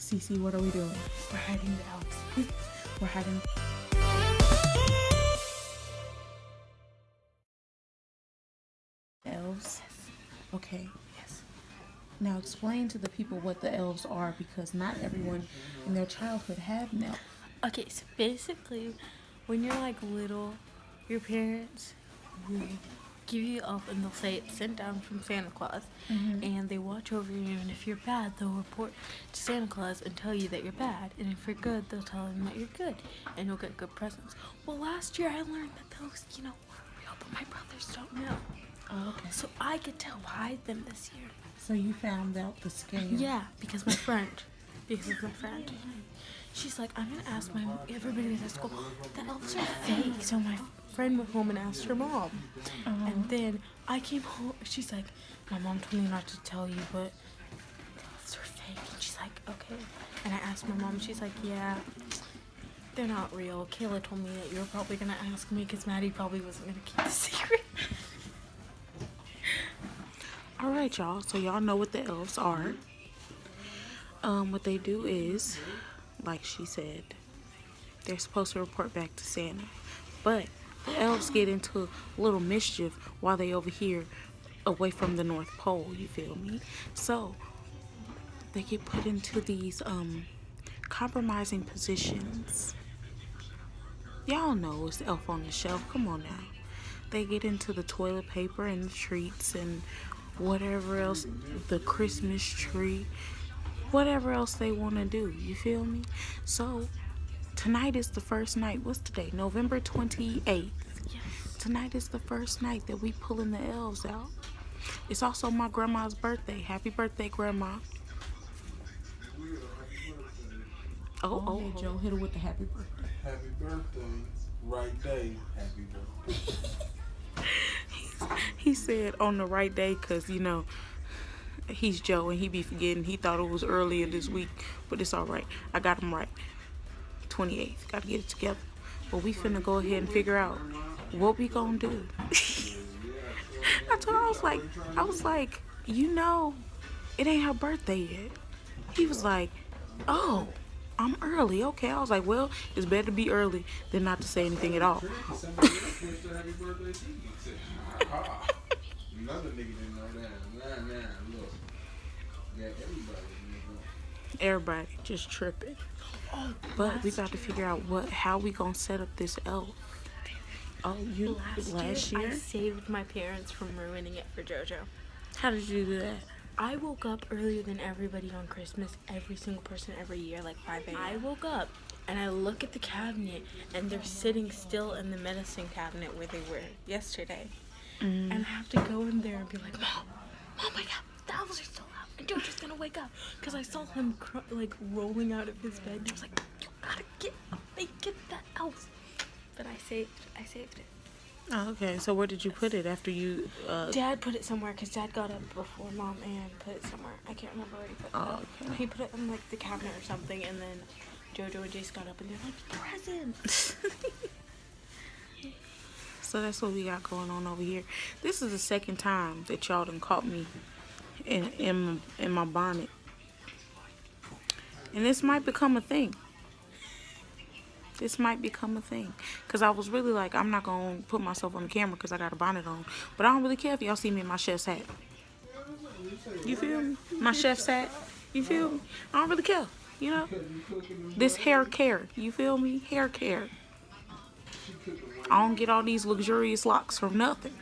Cece, what are we doing? We're hiding the elves. We're hiding. Elves? Okay. Yes. Now explain to the people what the elves are, because not everyone in their childhood had an elf. Okay, so basically, when you're like little, your parents will give you an elf and they'll say it's sent down from Santa Claus, and they watch over you, and if you're bad, they'll report to Santa Claus and tell you that you're bad, and if you're good, they'll tell him that you're good, and you'll get good presents. Well, last year I learned that those, were real, but my brothers don't know. Oh, okay. So I get to hide them this year. So you found out the scam. Yeah, because of my friend. She's like, I'm gonna ask everybody at school. The elves are fake. So my friend went home and asked her mom. And then I came home. She's like, my mom told me not to tell you, but the elves are fake. And she's like, okay. And I asked my mom. She's like, yeah, they're not real. Kayla told me that you were probably gonna ask me because Maddie probably wasn't gonna keep the secret. All right, y'all. So y'all know what the elves are. What they do is, like she said, they're supposed to report back to Santa. But the elves get into a little mischief while they over here away from the North Pole, you feel me? So they get put into these compromising positions. Y'all know it's Elf on the Shelf. Come on now. They get into the toilet paper and the treats and whatever else, the Christmas tree, whatever else they want to do, you feel me? So tonight is the first night. What's today? November 28th. Yes. Tonight is the first night that we pulling the elves out. It's also my grandma's birthday. Happy birthday, Grandma. Oh, yeah, Joe, hit her with the happy birthday. Happy birthday. Right day. Happy birthday. He said on the right day because, he's Joe and he be forgetting. He thought it was earlier this week, but it's all right. I got him right. 28th. Got to get it together. But we finna go ahead and figure out what we gonna do. I told her, I was like, it ain't her birthday yet. He was like, oh, I'm early. Okay. I was like, well, it's better to be early than not to say anything at all. Somebody else wished her happy birthday. She said, aha. Another nigga didn't know that. Nah, look. Yeah, Everybody just tripping. But we got to figure out how we gonna set up this elf. Oh, last year? I saved my parents from ruining it for JoJo. How did you do that? I woke up earlier than everybody on Christmas, every single person every year, like 5 a.m. I woke up and I look at the cabinet and they're sitting still in the medicine cabinet where they were yesterday. And I have to go in there and be like, Mom, oh my God, the elves are still out and JoJo's gonna wake up. Because I saw him rolling out of his bed and I was like, you gotta get that elf. But I saved it. Oh, okay. So where did you put it after you? Dad put it somewhere because Dad got up before Mom and put it somewhere. I can't remember where he put it. Oh, okay. He put it in the cabinet or something, and then JoJo and Jace got up and they're like, presents. So that's what we got going on over here. This is the second time that y'all done caught me in my bonnet, and this might become a thing. Because I was really like, I'm not going to put myself on the camera because I got a bonnet on. But I don't really care if y'all see me in my chef's hat. You feel me? My chef's hat. You feel me? I don't really care. This hair care. You feel me? Hair care. I don't get all these luxurious locks from nothing.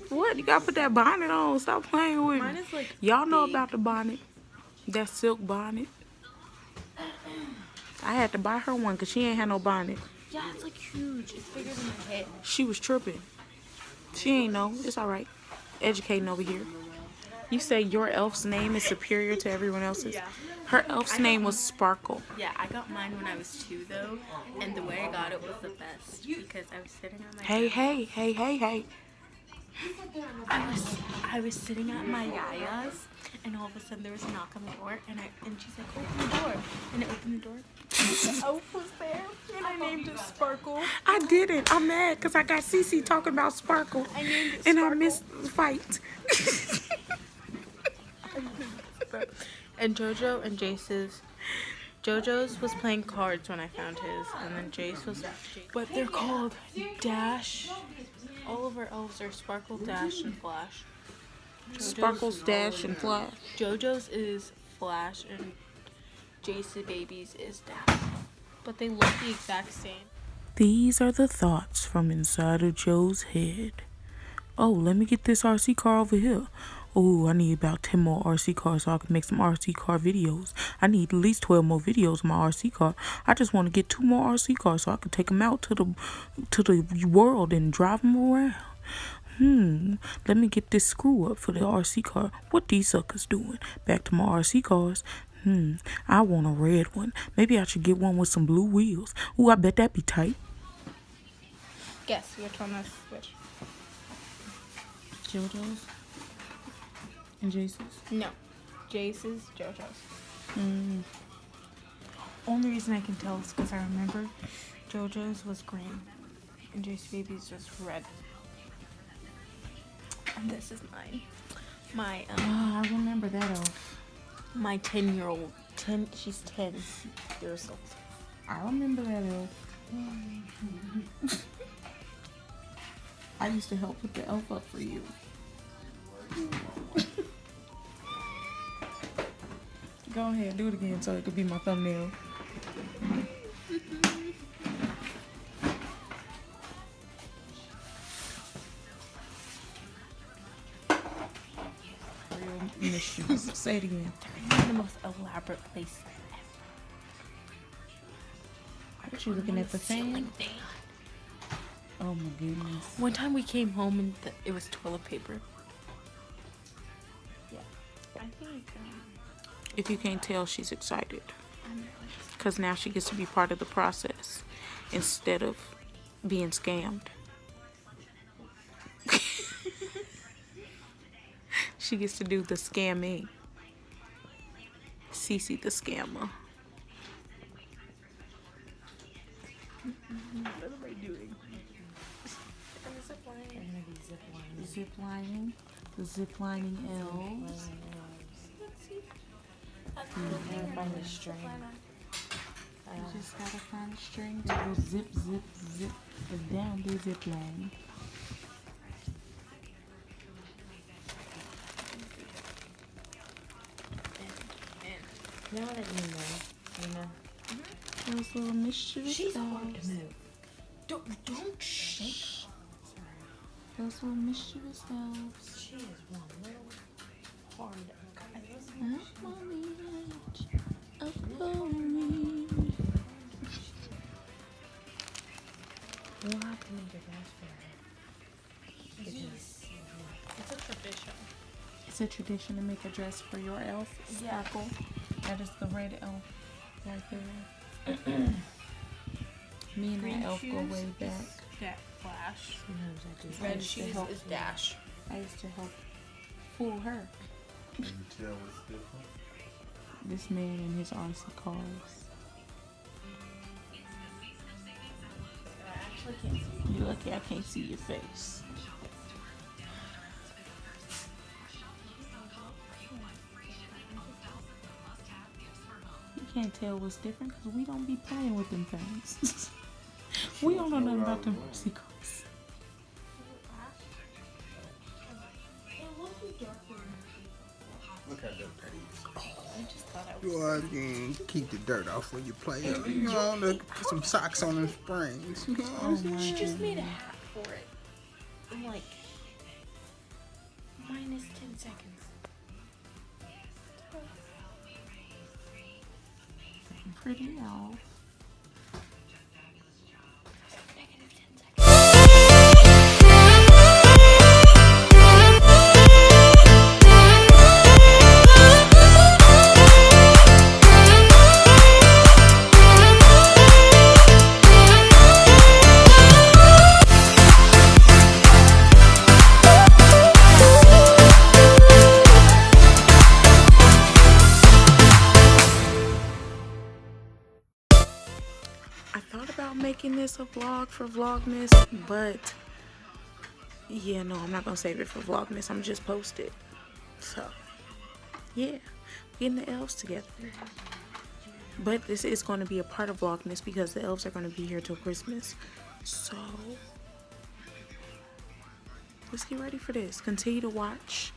What? You got to put that bonnet on. Stop playing with Mine me. is like Y'all know big. about the bonnet. That silk bonnet. I had to buy her one because she ain't had no bonnet. Yeah, it's like huge. It's bigger than my head. She was tripping. She ain't know. It's all right. Educating over here. You say your elf's name is superior to everyone else's? Yeah. Her elf's name was Sparkle. Yeah, I got mine when I was 2 though, and the way I got it was the best because I was sitting on my Hey. I was sitting at my yaya's, and all of a sudden there was a knock on the door, and she's like, open the door, and I opened the door. The elf was there, and I named it Sparkle. I didn't. I'm mad because I got Cece talking about Sparkle, I named it and Sparkle. I missed the fight. And JoJo and Jace's. JoJo's was playing cards when I found his, and then Jace was. But they're called Dash. All of our elves are Sparkle, Dash, and Flash. Sparkles, Dash, and Flash. JoJo's is Flash, and Jace's babies is Dash. But they look the exact same. These are the thoughts from inside of Joe's head. Oh, let me get this RC car over here. Oh, I need about 10 more RC cars so I can make some RC car videos. I need at least 12 more videos of my RC car. I just want to get 2 more RC cars so I can take them out to the world and drive them around. Let me get this screw up for the RC car. What these suckers doing? Back to my RC cars. I want a red one. Maybe I should get one with some blue wheels. Ooh, I bet that'd be tight. Guess which one is which? JoJo's and Jace's? No. Jace's, JoJo's. Only reason I can tell is because I remember JoJo's was green and Jace's baby's was red. And this is mine. My I remember that elf. my 10-year-old. She's 10 years old. I remember that elf. I used to help put the elf up for you. Go ahead, do it again so it could be my thumbnail. Real mischievous. Say it again. They're in the most elaborate place ever. What you looking at the Ceiling fan? fan. Oh my goodness. One time we came home and it was toilet paper. Yeah. I think. If you can't tell, she's excited. Because now she gets to be part of the process instead of being scammed. She gets to do the scamming. Cece the scammer. What am I doing? Zip lining. The zip lining elves. Find the string. You just gotta find a string to go zip, zip, zip down the zip line. Now that you know. Those little mischievous She's elves. hard to move. Don't shake. Those little mischievous elves. She is one little hard. Up on the edge. Up on me. We'll have to make a dress for her. It's a tradition. It's a tradition to make a dress for your elf, Sparkle. That is the red elf right there. Me and Green that elf go shoes way back. That Flash. I Red used to shoes help is her. Dash. I used to help fool her. Can you tell what's different? This man and his RC cars. I actually can't see. You're lucky I can't see your face. You can't tell what's different because we don't be playing with them things. We don't know nothing about them RC cars. Look how dope that is. I just thought I was. You always can keep the dirt off when you play. You know, look, put some socks on them springs. You know what I'm saying? She just made a hat for it. In like minus 10 seconds. Pretty elf. Negative 10 seconds. I thought about making this a vlog for Vlogmas, but yeah, no, I'm not gonna save it for Vlogmas. I'm just post it. So yeah, getting the elves together. But this is going to be a part of Vlogmas because the elves are going to be here till Christmas. So let's get ready for this. Continue to watch.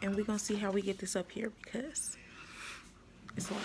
And we're going to see how we get this up here because it's a lot.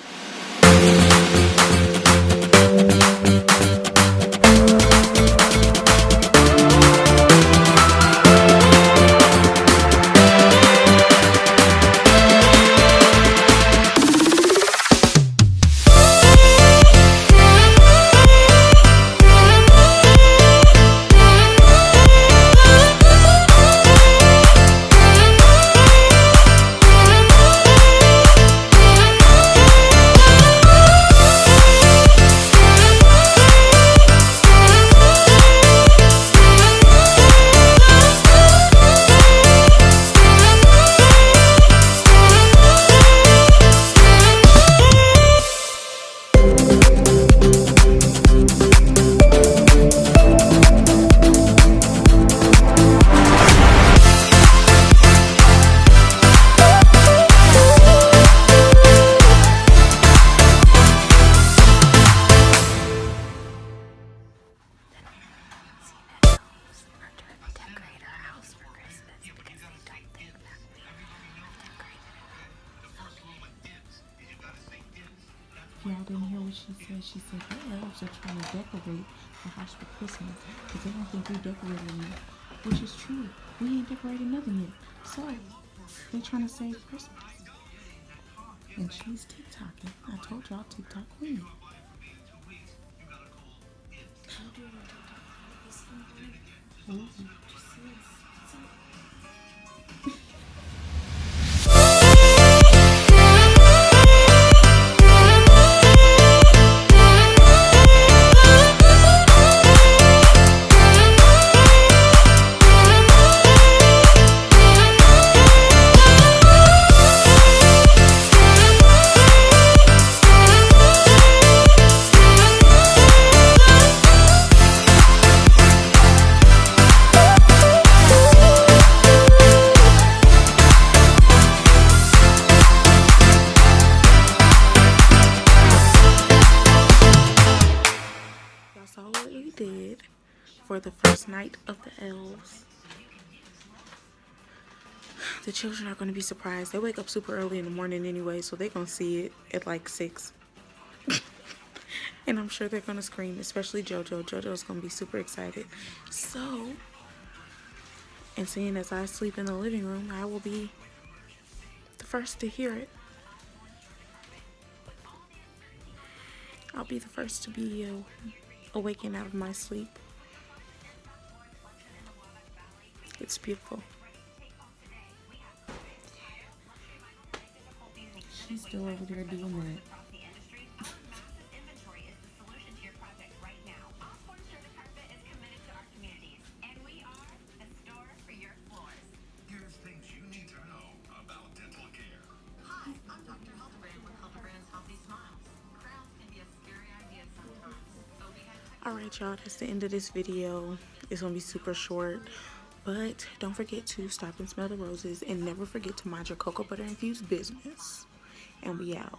Y'all didn't hear what she said. She said the elves are trying to decorate the house for Christmas because they don't think we decorated enough. Which is true. We ain't decorated nothing yet. So they're trying to save Christmas. And she's TikToking. I told y'all TikTok queen. Ooh. Saw what we did for the first night of the elves. The children are going to be surprised. They wake up super early in the morning anyway, so they're going to see it at like 6. And I'm sure they're going to scream, especially JoJo. JoJo's going to be super excited. So, and seeing as I sleep in the living room, I will be the first to hear it. I'll be the first to be awaken out of my sleep. It's beautiful. She's still over there doing that. Alright y'all, that's the end of this video. It's gonna be super short, but don't forget to stop and smell the roses and never forget to mind your cocoa butter infused business. And we out.